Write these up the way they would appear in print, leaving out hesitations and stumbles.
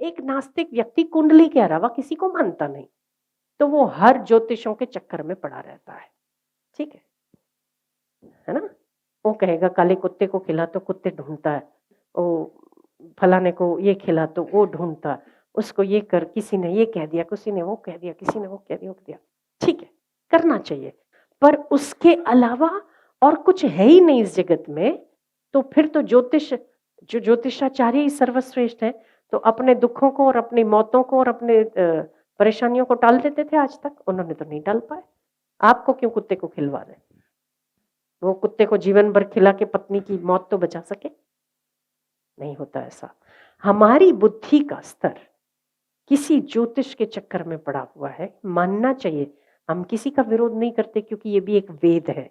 एक नास्तिक व्यक्ति कुंडली के अलावा किसी को मानता नहीं, तो वो हर ज्योतिषों के चक्कर में पड़ा रहता है। ठीक है ना? वो कहेगा काले कुत्ते को खिला तो कुत्ते ढूंढता है, वो फलाने को ये खिला तो वो ढूंढता है, उसको ये कर, किसी ने ये कह दिया, किसी ने वो कह दिया, किसी ने वो कह दिया। ठीक है, करना चाहिए, पर उसके अलावा और कुछ है ही नहीं इस जगत में। तो फिर तो जो ज्योतिषाचार्य ही सर्वश्रेष्ठ है, तो अपने दुखों को और अपनी मौतों को और अपने परेशानियों को टाल देते थे आज तक, उन्होंने तो नहीं टाल पाए। आपको क्यों कुत्ते को खिलवा रहे? वो कुत्ते को जीवन भर खिला के पत्नी की मौत तो बचा सके? नहीं होता ऐसा। हमारी बुद्धि का स्तर किसी ज्योतिष के चक्कर में पड़ा हुआ है, मानना चाहिए। हम किसी का विरोध नहीं करते, क्योंकि ये भी एक वेद है,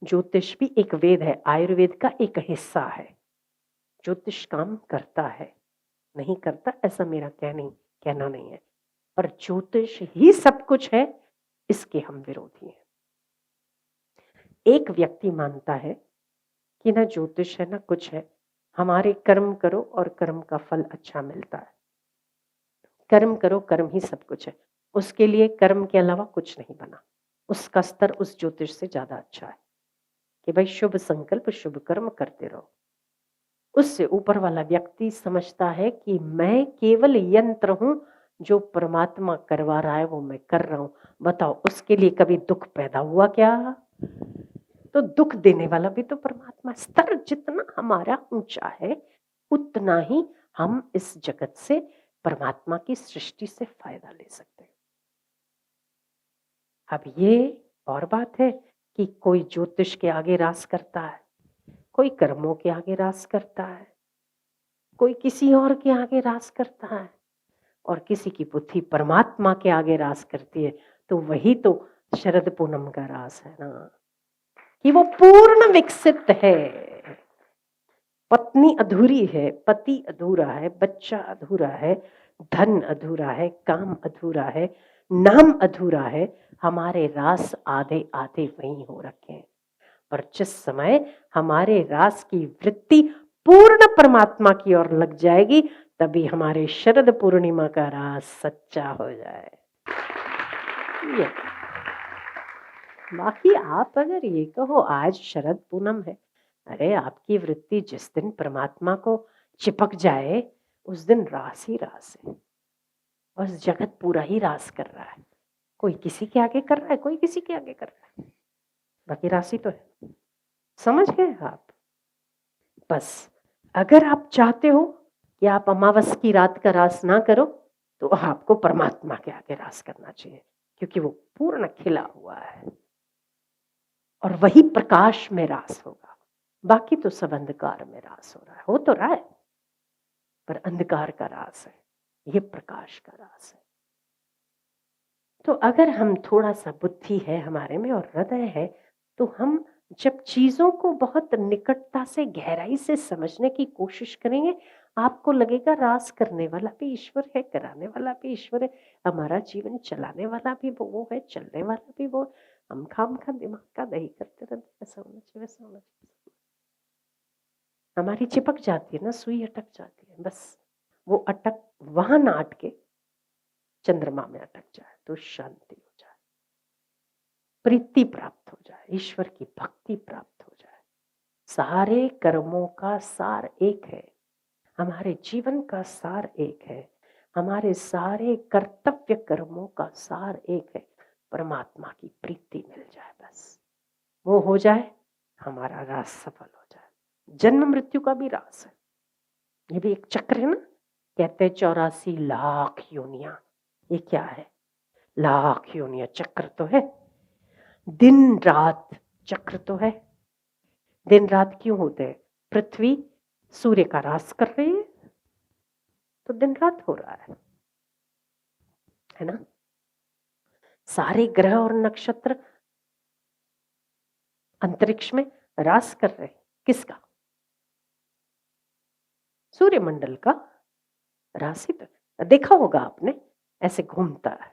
ज्योतिष भी एक वेद है, आयुर्वेद का एक हिस्सा है। ज्योतिष काम करता है, नहीं करता ऐसा मेरा कहना नहीं है, पर ज्योतिष ही सब कुछ है, इसके हम विरोधी हैं। एक व्यक्ति मानता है कि ना ज्योतिष है ना कुछ है, हमारे कर्म करो और कर्म का फल अच्छा मिलता है। कर्म करो, कर्म ही सब कुछ है, उसके लिए कर्म के अलावा कुछ नहीं बना। उसका स्तर उस ज्योतिष से ज्यादा अच्छा है कि भाई शुभ संकल्प शुभ कर्म करते रहो। उससे ऊपर वाला व्यक्ति समझता है कि मैं केवल यंत्र हूं, जो परमात्मा करवा रहा है वो मैं कर रहा हूं। बताओ, उसके लिए कभी दुख पैदा हुआ क्या? तो दुख देने वाला भी तो परमात्मा। स्तर जितना हमारा ऊंचा है, उतना ही हम इस जगत से, परमात्मा की सृष्टि से फायदा ले सकते हैं। अब ये और बात है कि कोई ज्योतिष के आगे रास करता है, कोई कर्मों के आगे रास करता है, कोई किसी और के आगे रास करता है, और किसी की बुद्धि परमात्मा के आगे रास करती है। तो वही तो शरद पूनम का रास है ना, कि वो पूर्ण विकसित है। पत्नी अधूरी है, पति अधूरा है, बच्चा अधूरा है, धन अधूरा है, काम अधूरा है, नाम अधूरा है, हमारे रास आधे आधे वहीं हो रखे हैं। पर जिस समय हमारे रास की वृत्ति पूर्ण परमात्मा की ओर लग जाएगी, तभी हमारे शरद पूर्णिमा का रास सच्चा हो जाए। ये बाकी आप अगर ये कहो आज शरद पूनम है, अरे आपकी वृत्ति जिस दिन परमात्मा को चिपक जाए, उस दिन रास ही रास है, और जगत पूरा ही रास कर रहा है। कोई किसी के आगे कर रहा है, कोई किसी के आगे कर रहा है, बाकी राशि तो है। समझ गए आप? बस अगर आप चाहते हो कि आप अमावस की रात का रास ना करो, तो आपको परमात्मा के आगे रास करना चाहिए, क्योंकि वो पूर्ण खिला हुआ है और वही प्रकाश में रास होगा। बाकी तो सब अंधकार में रास हो रहा है, हो तो रहा है, पर अंधकार का रास है, ये प्रकाश का रास है। तो अगर हम थोड़ा सा बुद्धि है हमारे में और हृदय है, तो हम जब चीजों को बहुत निकटता से गहराई से समझने की कोशिश करेंगे, आपको लगेगा रास करने वाला भी ईश्वर है, कराने वाला भी ईश्वर है, हमारा जीवन चलाने वाला भी वो है, चलने वाला भी वो। हम खाम खा दिमाग का दही करते रहते, ऐसा होना चाहिए, वैसा होना चाहिए। हमारी चिपक जाती है ना, सुई अटक जाती है, बस वो अटक वहां ना अटके, चंद्रमा में अटक जाए तो शांति हो जाए, प्रीति प्राप्त हो जाए, ईश्वर की भक्ति प्राप्त हो जाए। सारे कर्मों का सार एक है, हमारे जीवन का सार एक है, हमारे सारे कर्तव्य कर्मों का सार एक है। परमात्मा की प्रीति मिल जाए, बस वो हो जाए, हमारा रास सफल हो जाए। जन्म मृत्यु का भी रास है, ये भी एक चक्र है ना। कहते 84 लाख योनियां, ये क्या है? लाख योनियां चक्र तो है, दिन रात चक्र तो है। दिन रात क्यों होते हैं? पृथ्वी सूर्य का रास कर रही है, तो दिन रात हो रहा है ना। सारे ग्रह और नक्षत्र अंतरिक्ष में रास कर रहे हैं, किसका? सूर्यमंडल का राशि। तो देखा होगा आपने, ऐसे घूमता है।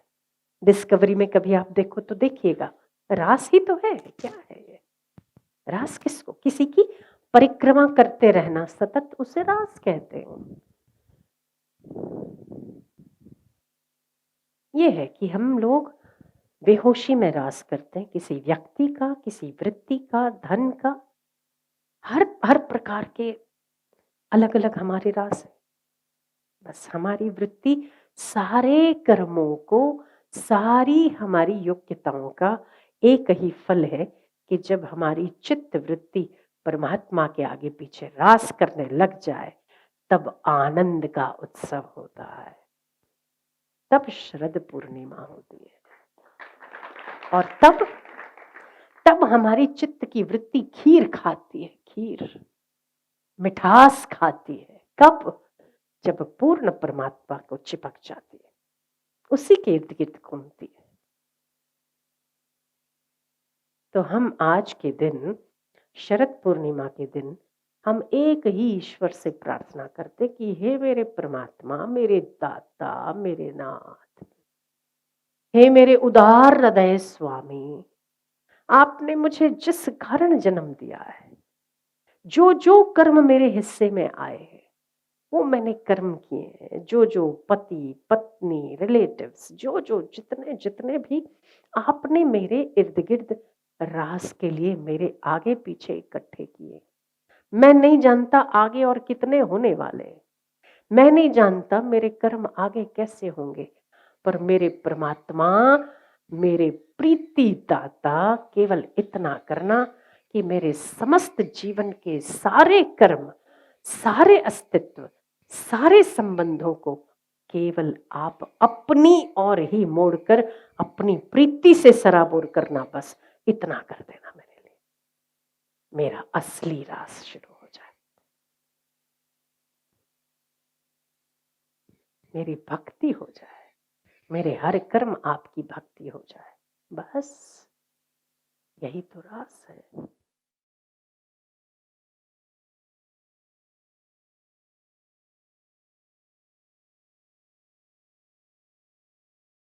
डिस्कवरी में कभी आप देखो तो देखिएगा, रास ही तो है। क्या है ये रास? किसको? किसी की परिक्रमा करते रहना सतत, उसे रास कहते हैं। ये है कि हम लोग बेहोशी में रास करते हैं, किसी व्यक्ति का, किसी वृत्ति का, धन का, हर प्रकार के अलग अलग हमारे रास है। बस हमारी वृत्ति सारे कर्मों को, सारी हमारी योग्यताओं का एक ही फल है कि जब हमारी चित्त वृत्ति परमात्मा के आगे पीछे रास करने लग जाए तब आनंद का उत्सव होता है, तब शरद पूर्णिमा होती है। और तब हमारी चित्त की वृत्ति खीर खाती है, खीर मिठास खाती है। कब? जब पूर्ण परमात्मा को चिपक जाती है, उसी के इर्द गिर्द घूमती है। तो हम आज के दिन, शरद पूर्णिमा के दिन, हम एक ही ईश्वर से प्रार्थना करते कि हे मेरे परमात्मा, मेरे दाता, मेरे नाथ, हे मेरे उदार हृदय स्वामी, आपने मुझे जिस कारण जन्म दिया है, जो जो कर्म मेरे हिस्से में आए हैं वो मैंने कर्म किए हैं। जो जो पति पत्नी रिलेटिव्स, जो जो जितने जितने भी आपने मेरे इर्द गिर्द रास के लिए मेरे आगे पीछे इकट्ठे किए, मैं नहीं जानता आगे और कितने होने वाले हैं, मैं नहीं जानता मेरे कर्म आगे कैसे होंगे, पर मेरे परमात्मा, मेरे प्रीति दाता, केवल इतना करना कि मेरे समस्त जीवन के सारे कर्म, सारे अस्तित्व, सारे संबंधों को केवल आप अपनी ओर ही मोड़कर अपनी प्रीति से सराबोर करना, बस इतना कर देना मेरे लिए, मेरा असली रास शुरू हो जाए, मेरी भक्ति हो जाए, मेरे हर कर्म आपकी भक्ति हो जाए, बस यही तो रास है।